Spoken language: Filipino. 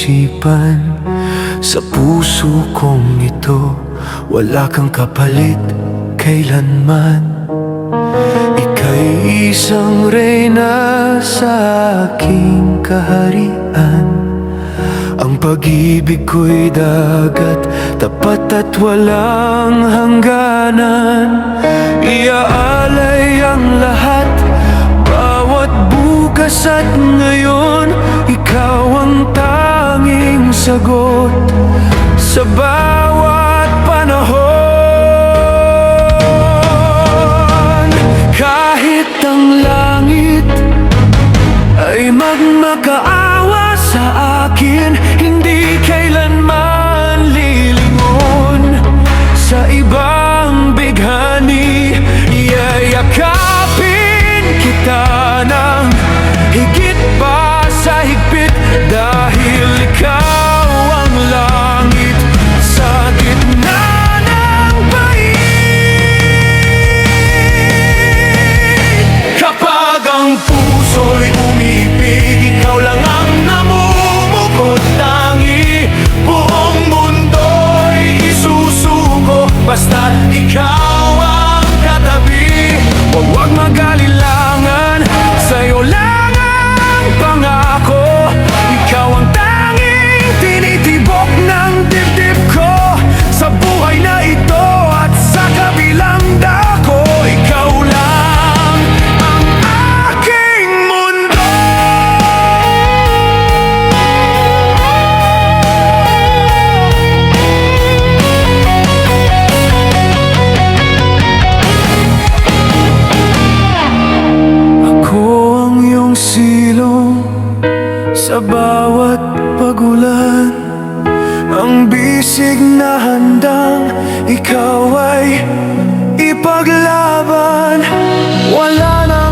isipan. Sa puso kong ito, wala kang kapalit kailanman. Ika'y isang reyna sa aking kaharian. Ang pag-ibig ko'y dagat, tapat at walang hangganan. Iaalay ang lahat, bawat bukas at ngayon. Ikaw ang tanging sagot sa bawat panahon. Kahit ang langit ay magmakaawa sa akin, hindi kailanman lilingon sa ibang bighani. Yayakapin kita ng higit pa sa higpit, dahil ikaw ang langit sa gitna ng bait. Kapag ang puso'y umibig, ikaw lang ang namumukod tangi. Buong mundo'y isusuko basta't ikaw ang katabi. Huwag mag-alilangan, sa'yo lang ang pangako. Ikaw ang tanging tinitibok ng dibdib ko. Sa buhay na ito at sa kabilang dako, ikaw lang ang aking mundo. Ako ang iyong silong sa bawat pagulan, ang bisig na handang ikaw ay ipaglaban. Wala nang